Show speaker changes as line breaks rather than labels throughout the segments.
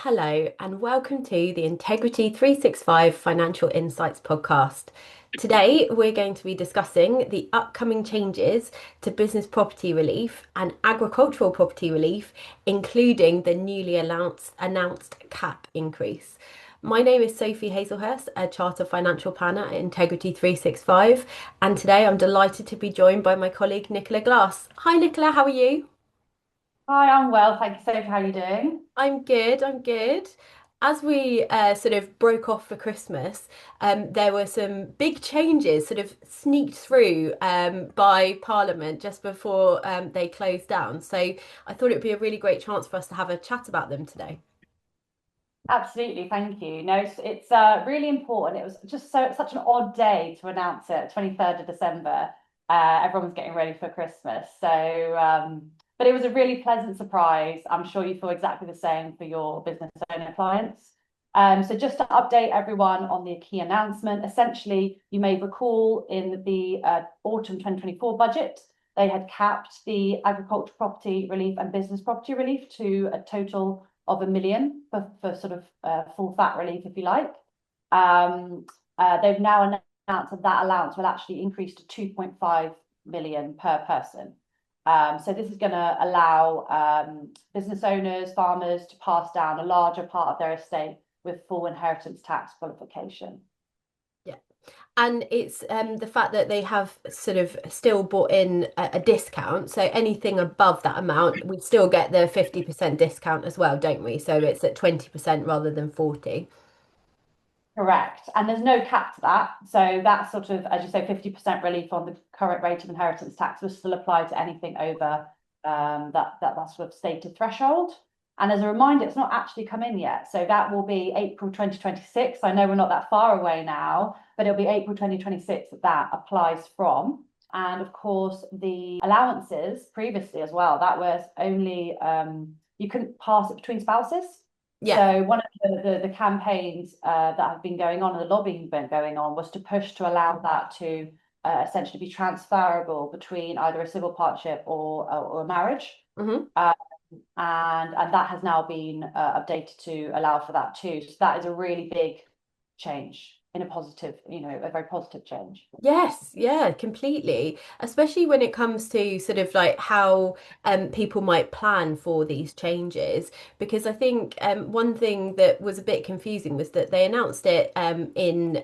Hello, and welcome to the Integrity365 Financial Insights Podcast. Today, we're going to be discussing the upcoming changes to business property relief and agricultural property relief, including the newly announced cap increase. My name is Sophie Haslehurst, a Chartered Financial Planner at Integrity365, and today I'm delighted to be joined by my colleague Nicola Glass. Hi, Nicola, how are you?
Hi, I'm well. Thank you, Sophie. How are you doing?
I'm good, I'm good. As we sort of broke off for Christmas, there were some big changes sort of sneaked through by Parliament just before they closed down. So I thought it'd be a really great chance for us to have a chat about them today.
Absolutely, thank you. No, it's really important. It was just such an odd day to announce it, 23rd of December. Everyone was getting ready for Christmas. But it was a really pleasant surprise. I'm sure you feel exactly the same for your business owner clients. So just to update everyone on the key announcement, essentially, you may recall in the autumn 2024 budget, they had capped the agriculture property relief and business property relief to a total of 1 million for sort of full fat relief, if you like. They've now announced that that allowance will actually increase to 2.5 million per person. So this is going to allow business owners, farmers to pass down a larger part of their estate with full inheritance tax qualification.
Yeah. And it's the fact that they have sort of still brought in a discount. So anything above that amount, we still get the 50% discount as well, don't we? So it's at 20% rather than 40.
Correct. And there's no cap to that. So that's sort of, as you say, 50% relief on the current rate of inheritance tax will still apply to anything over that sort of stated threshold. And as a reminder, it's not actually come in yet. So that will be April 2026. I know we're not that far away now, but it'll be April 2026 that that applies from. And of course, the allowances previously as well, that was only, you couldn't pass it between spouses.
Yeah.
So one of the campaigns that have been going on and the lobbying been going on was to push to allow that to essentially be transferable between either a civil partnership or a marriage.
Hmm.
Uh, and that has now been updated to allow for that too. So that is a really big change in a positive, a very positive change.
Yes, yeah, completely. Especially when it comes to sort of like how people might plan for these changes. Because I think one thing that was a bit confusing was that they announced it in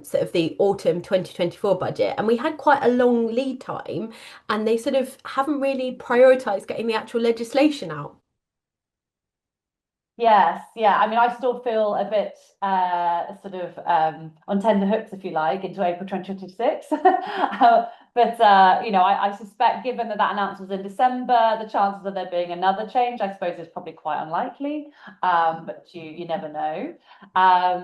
sort of the autumn 2024 budget, and we had quite a long lead time, and they sort of haven't really prioritized getting the actual legislation out.
Yes, yeah. I mean, I still feel a bit sort of on tender hooks, if you like, into April 2026. I suspect given that that announcement was in December, the chances of there being another change, I suppose, is probably quite unlikely. But you never know.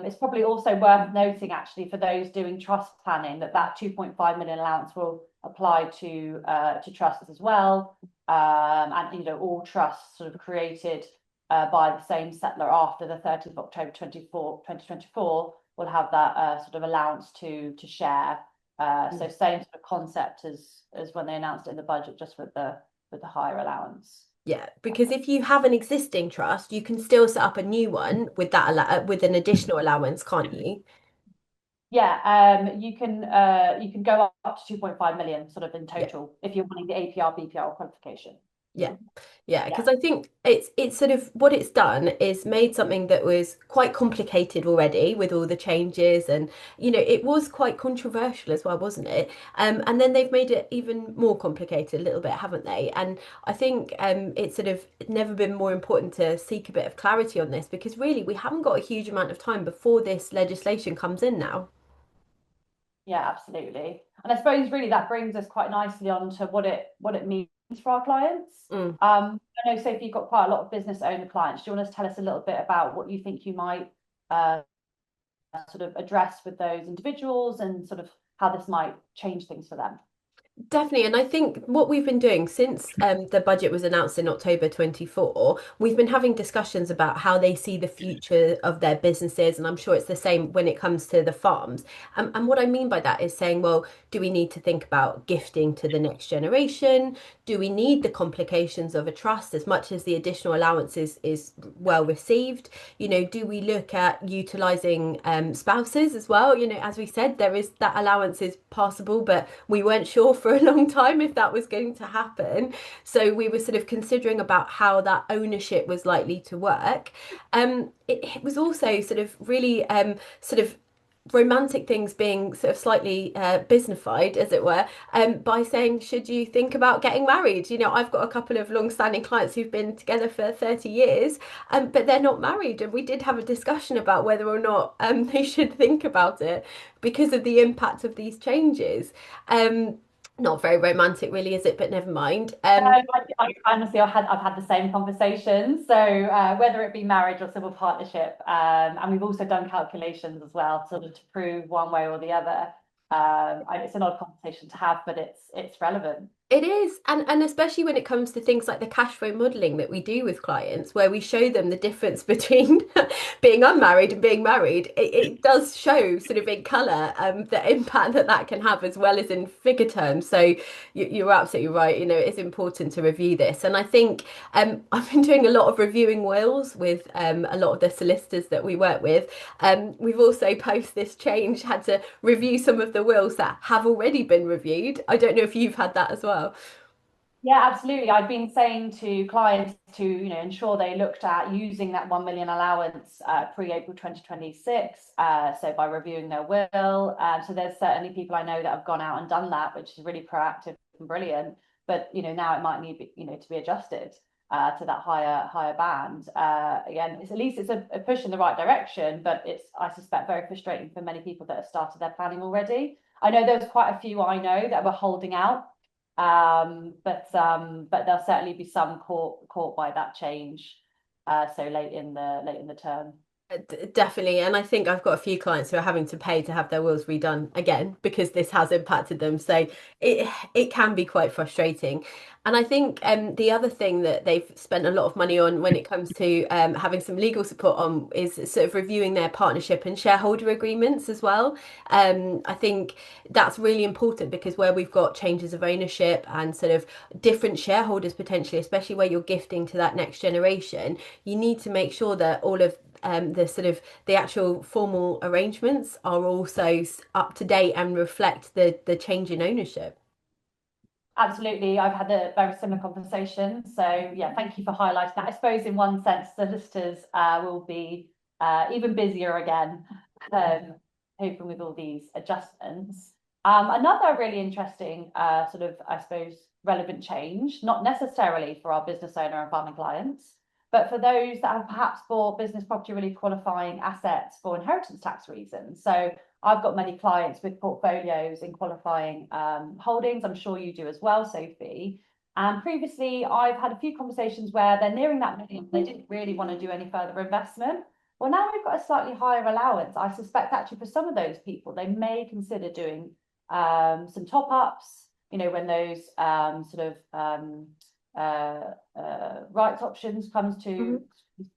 It's probably also worth noting, actually, for those doing trust planning, that that 2.5 million allowance will apply to trusts as well. All trusts sort of created by the same settler after the 30th of October 2024 will have that sort of allowance to share. So same sort of concept as when they announced it in the budget, just with the higher allowance.
Yeah, because if you have an existing trust, you can still set up a new one with with an additional allowance, can't you?
Yeah, you can go up to 2.5 million sort of in
Yeah.
total if you're wanting the APR BPR qualification.
Yeah. Yeah,
Yeah.
because I think it's sort of what it's done is made something that was quite complicated already with all the changes, and it was quite controversial as well, wasn't it? And then they've made it even more complicated a little bit, haven't they? And I think it's sort of never been more important to seek a bit of clarity on this, because really we haven't got a huge amount of time before this legislation comes in now.
Yeah, absolutely. And I suppose really that brings us quite nicely on to what it means for our clients.
Mm.
I know, Sophie, you've got quite a lot of business owner clients. Do you want to tell us a little bit about what you think you might uh, sort of address with those individuals and sort of how this might change things for them?
Definitely. And I think what we've been doing since the budget was announced in October 24, we've been having discussions about how they see the future of their businesses. And I'm sure it's the same when it comes to the farms. And what I mean by that is saying, well, do we need to think about gifting to the next generation? do we need the complications of a trust as much as the additional allowance is well received? Do we look at utilising spouses as well? As we said, there is that allowance is possible, but we weren't sure for a long time if that was going to happen. So we were sort of considering about how that ownership was likely to work. It was also sort of really sort of romantic things being sort of slightly businessified, as it were, by saying, should you think about getting married? I've got a couple of long-standing clients who've been together for 30 years, but they're not married. And we did have a discussion about whether or not they should think about it because of the impact of these changes. Not very romantic, really, is it? But never mind.
Honestly, I've had the same conversation. So whether it be marriage or civil partnership, and we've also done calculations as well, sort of to prove one way or the other. It's an odd conversation to have, but it's relevant.
It is, and especially when it comes to things like the cash flow modelling that we do with clients, where we show them the difference between being unmarried and being married, it does show sort of in colour the impact that can have as well as in figure terms. So you're absolutely right. It's important to review this, and I think I've been doing a lot of reviewing wills with a lot of the solicitors that we work with. We've also post this change had to review some of the wills that have already been reviewed. I don't know if you've had that as well.
Yeah, absolutely. I've been saying to clients to, ensure they looked at using that 1 million allowance pre-April 2026. So by reviewing their will. So there's certainly people I know that have gone out and done that, which is really proactive and brilliant. But now it might need to be adjusted to that higher band. Again, at least it's a push in the right direction, but it's, I suspect, very frustrating for many people that have started their planning already. I know there's quite a few I know that were holding out. But there'll certainly be some caught by that change so late in the term.
Definitely, and I think I've got a few clients who are having to pay to have their wills redone again because this has impacted them. So it can be quite frustrating. And I think the other thing that they've spent a lot of money on when it comes to having some legal support on is sort of reviewing their partnership and shareholder agreements as well. I think that's really important because where we've got changes of ownership and sort of different shareholders potentially, especially where you're gifting to that next generation, you need to make sure that all of the sort of the actual formal arrangements are also up to date and reflect the change in ownership.
Absolutely, I've had a very similar conversation. So yeah, thank you for highlighting that. I suppose in one sense, solicitors will be even busier again, hoping with all these adjustments. Another really interesting sort of, I suppose, relevant change, not necessarily for our business owner and farming clients, but for those that have perhaps bought business property relief qualifying assets for inheritance tax reasons. So I've got many clients with portfolios in qualifying holdings. I'm sure you do as well, Sophie. And previously, I've had a few conversations where they're nearing that million. They didn't really want to do any further investment. Well, now we've got a slightly higher allowance. I suspect actually for some of those people, they may consider doing some top ups, when those sort of rights options comes to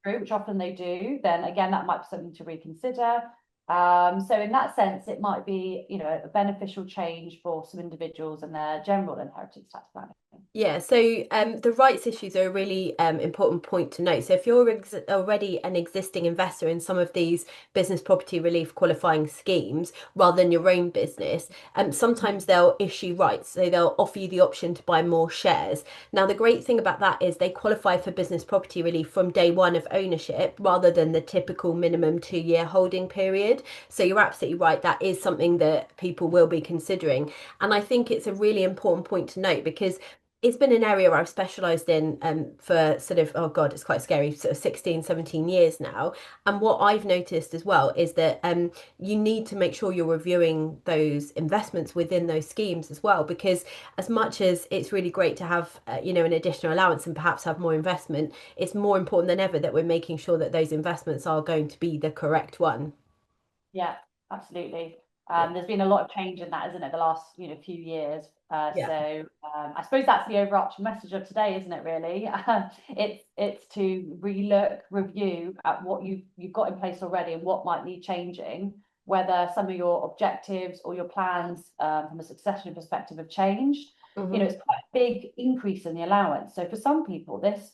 through, which often they do, then again, that might be something to reconsider. So in that sense, it might be, a beneficial change for some individuals and their general inheritance tax planning.
Yeah, so the rights issues are a really important point to note. So if you're already an existing investor in some of these business property relief qualifying schemes rather than your own business, sometimes they'll issue rights. So they'll offer you the option to buy more shares. Now, the great thing about that is they qualify for business property relief from day one of ownership rather than the typical minimum 2-year holding period. So you're absolutely right. That is something that people will be considering. And I think it's a really important point to note because it's been an area where I've specialised in for sort of, oh God, it's quite scary, sort of 16, 17 years now. And what I've noticed as well is that you need to make sure you're reviewing those investments within those schemes as well, because as much as it's really great to have, an additional allowance and perhaps have more investment, it's more important than ever that we're making sure that those investments are going to be the correct one.
Yeah, absolutely. There's been a lot of change in that, isn't it, the last few years.
Yeah.
So I suppose that's the overarching message of today, isn't it? Really, it's to relook, review at what you've got in place already and what might need changing. Whether some of your objectives or your plans from a succession perspective have changed,
Hmm.
It's quite a big increase in the allowance. So for some people, this,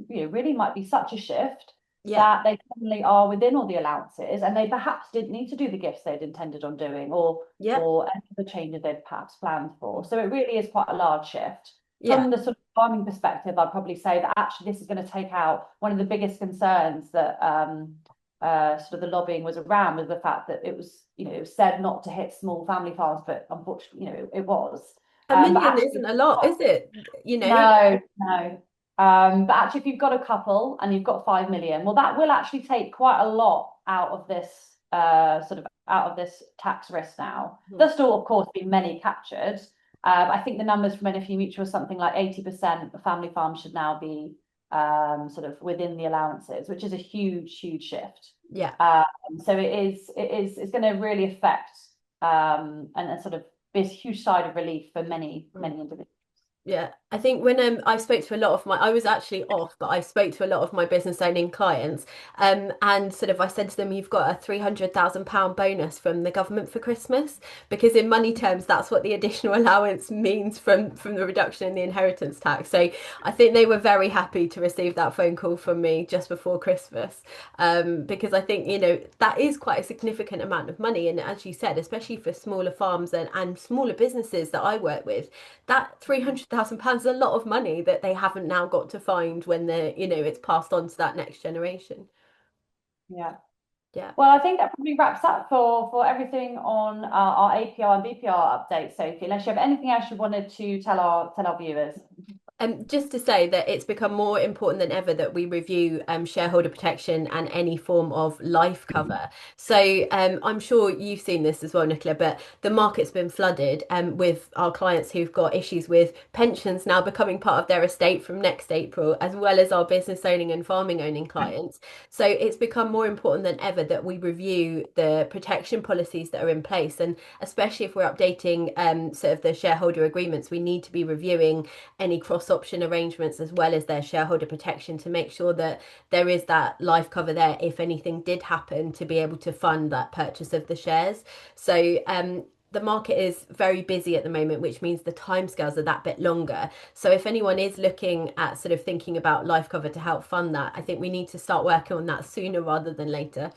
really might be such a shift
Yeah.
that they suddenly are within all the allowances and they perhaps didn't need to do the gifts they'd intended on doing,
Yeah.
or any of the changes they'd perhaps planned for. So it really is quite a large shift.
Yeah.
From the sort of farming perspective, I'd probably say that actually this is going to take out one of the biggest concerns that sort of the lobbying was around, was the fact that it was, it was said not to hit small family farms, but unfortunately, it was.
A
But
million
actually,
isn't a lot, is it? You know?
no, no. But actually, if you've got a couple and you've got 5 million, well, that will actually take quite a lot out of this sort of out of this tax risk now.
Mhm.
There'll still, of course, be many captured. I think the numbers from NFU Mutual is something like 80% of family farms should now be sort of within the allowances, which is a huge, huge shift.
Yeah.
So it's going to really affect and sort of be a huge side of relief for many,
Mm.
many individuals.
Yeah, I think when I spoke to a lot of I was actually off, but I spoke to a lot of my business owning clients, and sort of I said to them, you've got a £300,000 bonus from the government for Christmas, because in money terms, that's what the additional allowance means from the reduction in the inheritance tax. So I think they were very happy to receive that phone call from me just before Christmas, because I think, that is quite a significant amount of money, and as you said, especially for smaller farms and smaller businesses that I work with, that £300,000 is a lot of money that they haven't now got to find when it's passed on to that next generation.
Yeah.
Yeah.
Well, I think that probably wraps up for everything on our APR and BPR update, Sophie. Unless you have anything else you wanted to tell our viewers.
Just to say that it's become more important than ever that we review shareholder protection and any form of life cover. So I'm sure you've seen this as well, Nicola, but the market's been flooded with our clients who've got issues with pensions now becoming part of their estate from next April, as well as our business owning and farming owning clients. So it's become more important than ever that we review the protection policies that are in place. And especially if we're updating sort of the shareholder agreements, we need to be reviewing any cross option arrangements as well as their shareholder protection to make sure that there is that life cover there if anything did happen to be able to fund that purchase of the shares. So the market is very busy at the moment, which means the timescales are that bit longer. So if anyone is looking at sort of thinking about life cover to help fund that, I think we need to start working on that sooner rather than later.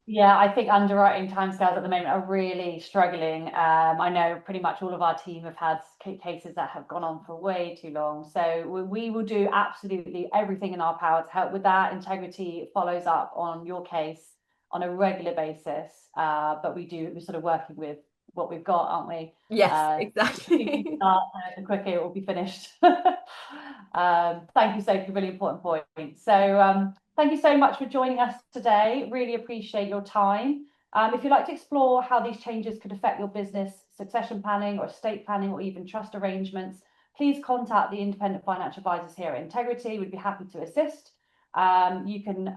Yeah, I think underwriting timescales at the moment are really struggling. I know pretty much all of our team have had cases that have gone on for way too long. So we will do absolutely everything in our power to help with that. Integrity follows up on your case on a regular basis. But we're sort of working with what we've got, aren't we?
Yes,
The quicker you
exactly.
start, the quicker it will be finished. Thank you, Sophie, really important point. So thank you so much for joining us today. Really appreciate your time. If you'd like to explore how these changes could affect your business, succession planning or estate planning or even trust arrangements, please contact the independent financial advisors here at Integrity. We'd be happy to assist. You can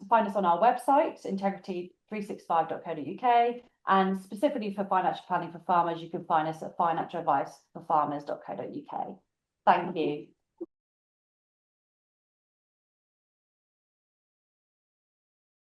find us on our website, integrity365.co.uk, and specifically for financial planning for farmers, you can find us at financialadviceforfarmers.co.uk. Thank you.